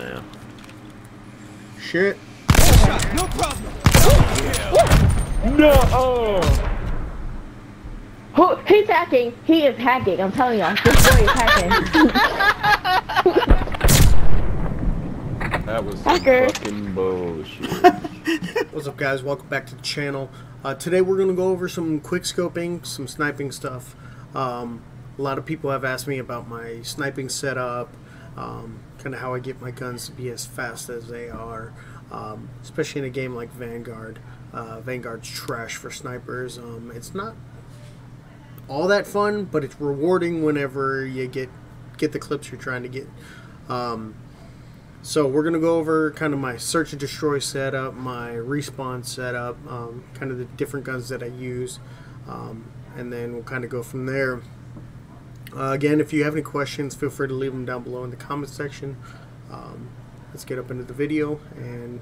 Yeah. Shit. No problem. No! Oh! He's hacking. He is hacking. I'm telling y'all. This boy is hacking. That was Hacker. fucking bullshit. What's up, guys? Welcome back to the channel. Today we're going to go over some quickscoping, some sniping stuff. A lot of people have asked me about my sniping setup, kind of how I get my guns to be as fast as they are, especially in a game like Vanguard. Vanguard's trash for snipers. It's not all that fun, but it's rewarding whenever you get the clips you're trying to get. So we're going to go over kind of my search and destroy setup, my respawn setup, kind of the different guns that I use, and then we'll kind of go from there. Again, if you have any questions, feel free to leave them down below in the comment section. Let's get up into the video, and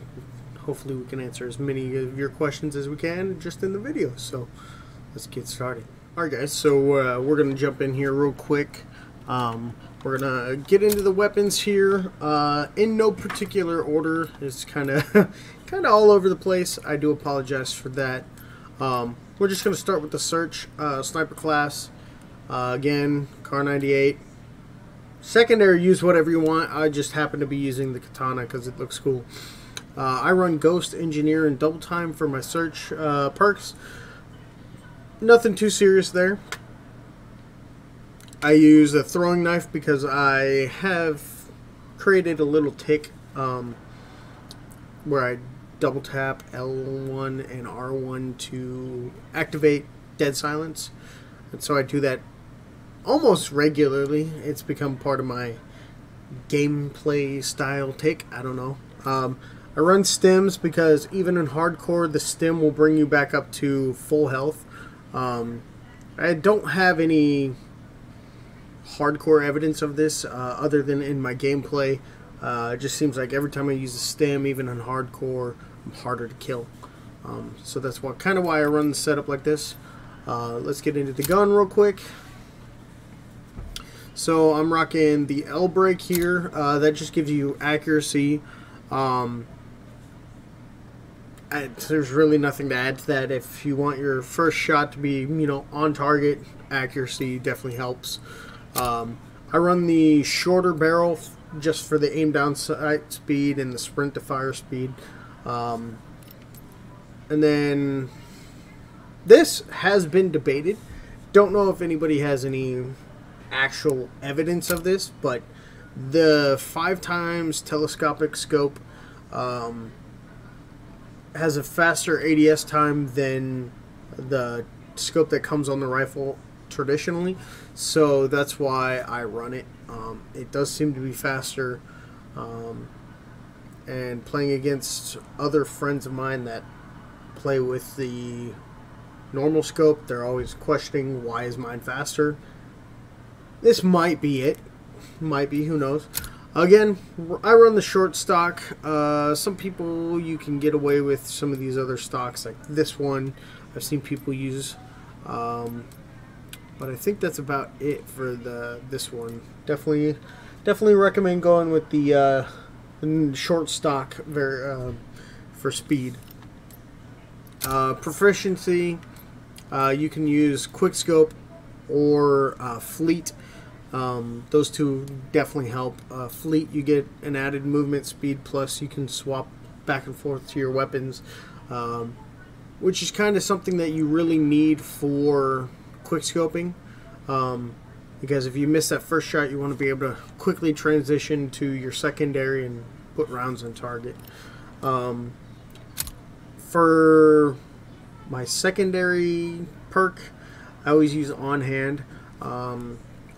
hopefully we can answer as many of your questions as we can just in the video. So let's get started. Alright guys, so we're going to jump in here real quick. We're gonna get into the weapons here in no particular order. It's kind of all over the place. I do apologize for that. We're just gonna start with the search sniper class. Again, Car 98. Secondary, use whatever you want. I just happen to be using the katana because it looks cool. I run Ghost, Engineer, and Double Time for my search perks. Nothing too serious there. I use a throwing knife because I have created a little tick where I double tap L1 and R1 to activate dead silence, and so I do that almost regularly. It's become part of my gameplay style tick. I don't know. I run stims because even in hardcore the stim will bring you back up to full health. I don't have any hardcore evidence of this other than in my gameplay. It just seems like every time I use a stim, even in hardcore, I'm harder to kill. So that's kind of why I run the setup like this. Let's get into the gun real quick. So I'm rocking the L brake here. That just gives you accuracy. There's really nothing to add to that. If you want your first shot to be, on target, accuracy definitely helps. I run the shorter barrel just for the aim down sight speed and the sprint to fire speed. And then this has been debated. Don't know if anybody has any actual evidence of this, but the 5x telescopic scope has a faster ADS time than the scope that comes on the rifle traditionally, so that's why I run it. It does seem to be faster, and playing against other friends of mine that play with the normal scope, they're always questioning, why is mine faster? This might be it. Might be, who knows. Again, I run the short stock. Some people, you can get away with some of these other stocks, like this one I've seen people use. But I think that's about it for this one. Definitely recommend going with the short stock for speed. Proficiency, you can use Quickscope or Fleet. Those two definitely help. Fleet, you get an added movement speed, plus you can swap back and forth to your weapons, which is kind of something that you really need for quickscoping, because if you miss that first shot, you want to be able to quickly transition to your secondary and put rounds on target. For my secondary perk, I always use on hand.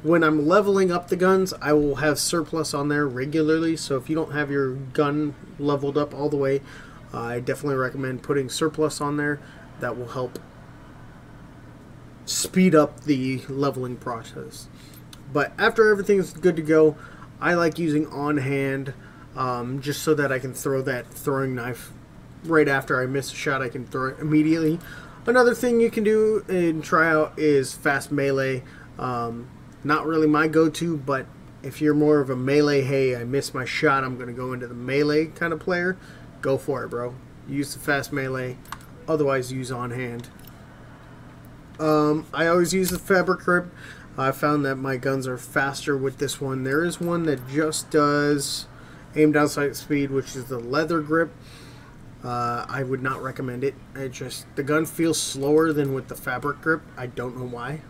When I'm leveling up the guns, I will have surplus on there regularly, so if you don't have your gun leveled up all the way, I definitely recommend putting surplus on there. That will help speed up the leveling process. But after everything's good to go, I like using on hand, just so that I can throw that throwing knife right after I miss a shot. I can throw it immediately. Another thing you can do and try out is fast melee. Not really my go-to, but If you're more of a melee, hey, I missed my shot, I'm going to go into the melee kind of player, go for it, bro. Use the fast melee, otherwise use on hand. I always use the fabric grip. I found that my guns are faster with this one. There is one that just does aim down sight speed, which is the leather grip. I would not recommend it. The gun feels slower than with the fabric grip. I don't know why.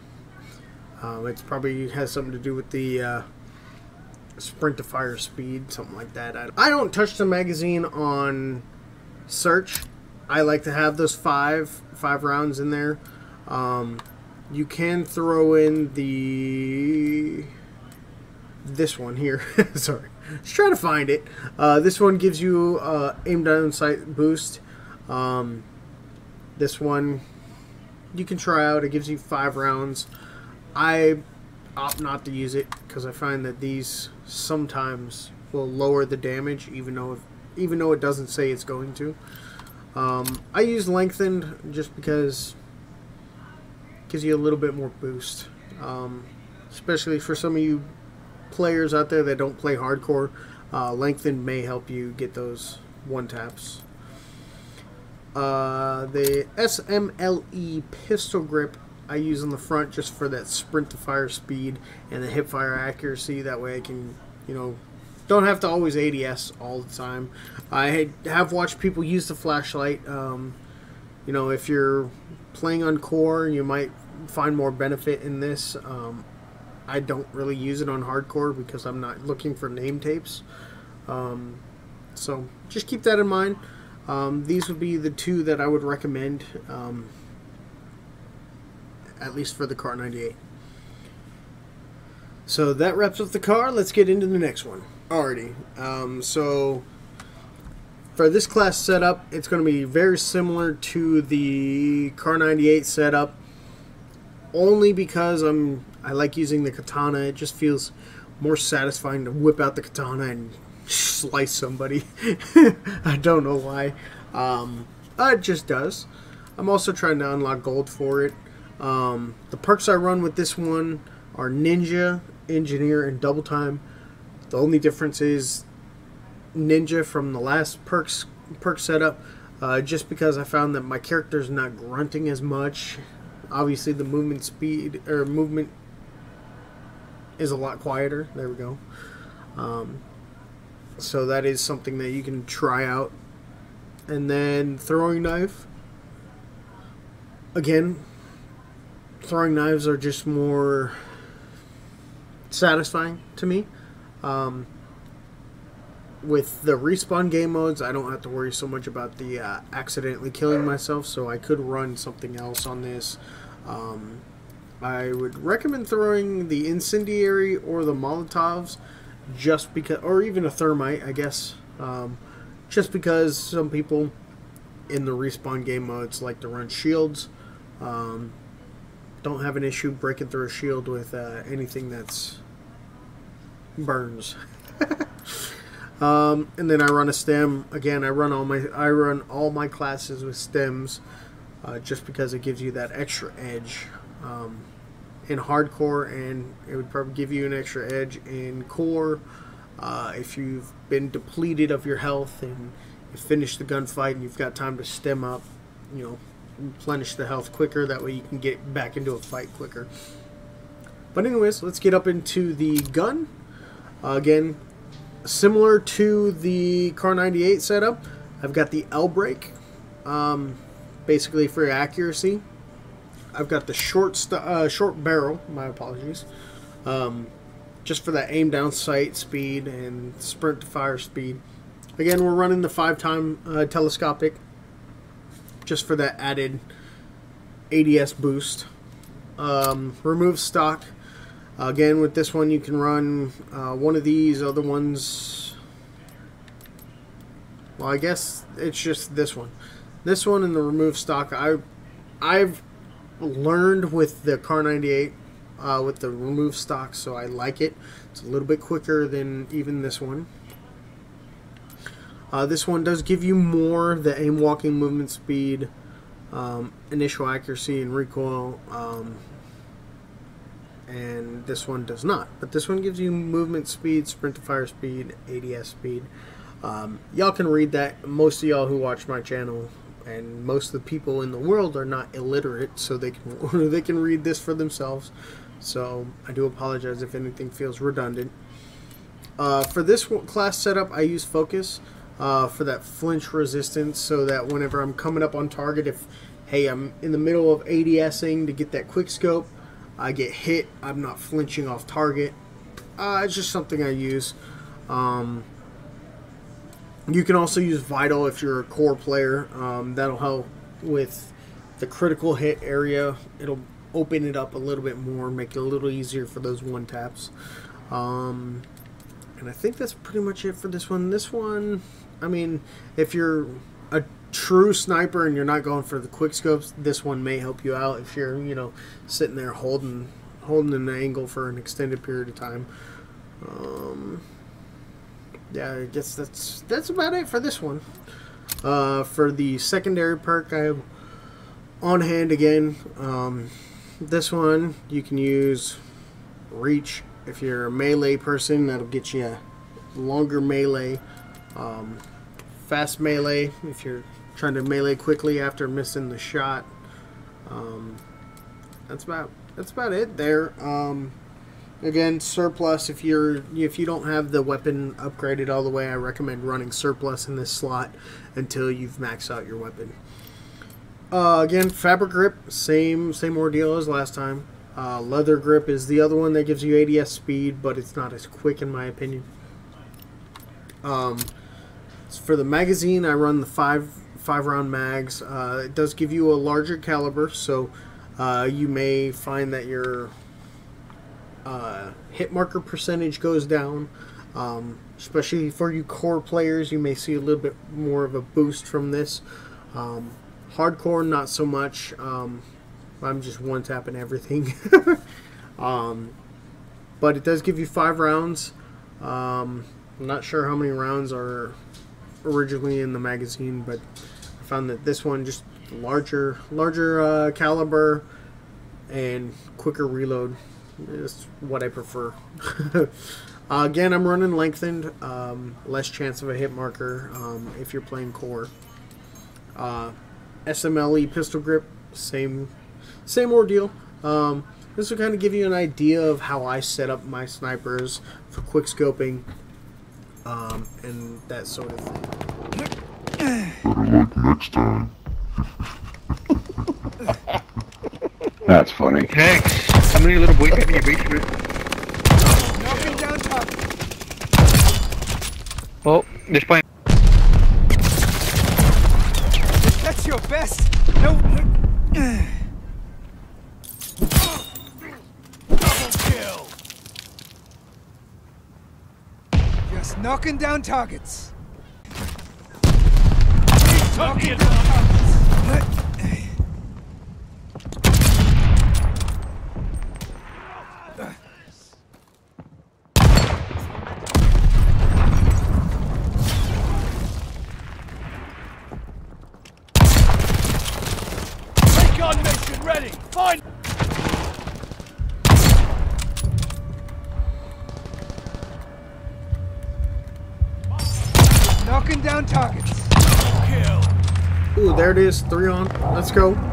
It's probably has something to do with the sprint to fire speed, something like that. I don't touch the magazine on search. I like to have those five rounds in there. You can throw in this one here. Sorry, just trying to find it. This one gives you aim down sight boost. This one you can try out. It gives you 5 rounds. I opt not to use it because I find that these sometimes will lower the damage, even though it doesn't say it's going to. I use lengthened just because it gives you a little bit more boost, especially for some of you players out there that don't play hardcore. Lengthened may help you get those one taps. The Smle pistol grip I use on the front just for that sprint to fire speed and the hip fire accuracy. That way I can, don't have to always ADS all the time. I have watched people use the flashlight. If you're playing on core, you might find more benefit in this. I don't really use it on hardcore because I'm not looking for name tapes. So just keep that in mind. These would be the 2 that I would recommend. At least for the Car 98. So that wraps up the car. Let's get into the next one. Alrighty. So for this class setup, it's going to be very similar to the Car 98 setup. Only because I like using the katana. It just feels more satisfying to whip out the katana and slice somebody. I don't know why. It just does. I'm also trying to unlock gold for it. The perks I run with this one are Ninja, Engineer, and Double Time. The only difference is Ninja from the last perk setup, just because I found that my character's not grunting as much. Obviously the movement is a lot quieter. There we go. So that is something that you can try out. And then Throwing Knife. Again, throwing knives are just more satisfying to me. With the respawn game modes, I don't have to worry so much about the accidentally killing myself, so I could run something else on this. I would recommend throwing the incendiary or the Molotovs, just because, or even a thermite, I guess, just because some people in the respawn game modes like to run shields. Don't have an issue breaking through a shield with anything that's burns. And then I run a stem. Again, I run all my classes with stems, just because it gives you that extra edge in hardcore, and it would probably give you an extra edge in core if you've been depleted of your health and you finish the gunfight and you've got time to stem up, replenish the health quicker. That way you can get back into a fight quicker. But anyways, let's get up into the gun. Again, similar to the Car 98 setup, I've got the L brake, basically for accuracy. I've got the short barrel, my apologies, just for that aim down sight speed and sprint to fire speed. Again, we're running the 5-time telescopic, just for that added ADS boost. Remove stock. Again, with this one you can run one of these. Other ones, well, I guess it's just this one. This one and the remove stock. I've learned with the Car 98 with the remove stock, so I like it. It's a little bit quicker than even this one. This one does give you more the aim walking movement speed, initial accuracy and recoil. and this one does not. But this one gives you movement speed, sprint to fire speed, ADS speed. Y'all can read that. Most of y'all who watch my channel and most of the people in the world are not illiterate, so they can they can read this for themselves. So I do apologize if anything feels redundant. For this class setup, I use focus for that flinch resistance, so that whenever I'm coming up on target, if hey, I'm in the middle of ADSing to get that quick scope, I get hit, I'm not flinching off target. It's just something I use. You can also use Vital if you're a core player. That'll help with the critical hit area. It'll open it up a little bit more, make it a little easier for those one taps. And I think that's pretty much it for this one. This one, I mean, if you're a true sniper and you're not going for the quick scopes, this one may help you out if you're, you know, sitting there holding an angle for an extended period of time. Yeah, I guess that's about it for this one. For the secondary perk, I have on hand again. This one you can use reach if you're a melee person. That'll get you longer melee. Fast melee if you're trying to melee quickly after missing the shot. That's about it there. Again, surplus, if you don't have the weapon upgraded all the way, I recommend running surplus in this slot until you've maxed out your weapon. Again, fabric grip, same ordeal as last time. Leather grip is the other one that gives you ADS speed, but it's not as quick in my opinion. For the magazine, I run the five round mags. It does give you a larger caliber, so you may find that your hit marker percentage goes down. Especially for you core players, you may see a little bit more of a boost from this. Hardcore, not so much. I'm just one tapping everything. But it does give you 5 rounds. I'm not sure how many rounds are originally in the magazine, but I found that this one just larger caliber and quicker reload is what I prefer. Again, I'm running lengthened, less chance of a hit marker if you're playing core. Smle pistol grip, same ordeal. This will kind of give you an idea of how I set up my snipers for quick scoping and that sort of thing. Better luck next time. That's funny. Next, how many little boys have in your basement? Knocking down top. Oh, they're spying. That's your best. No. Double kill. Just knocking down targets. Knocking down targets. Recon mission ready. Find. Knocking down targets. Kill. Ooh, there it is. 3 on. Let's go. Double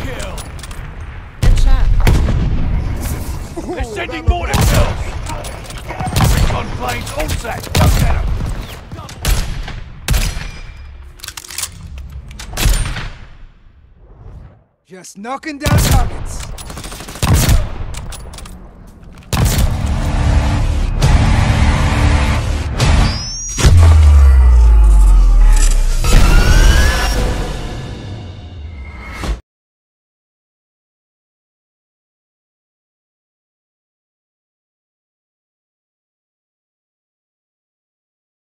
kill. Good shot. They're sending mortar shells. Recon planes all set. Go get 'em. Just knocking down targets.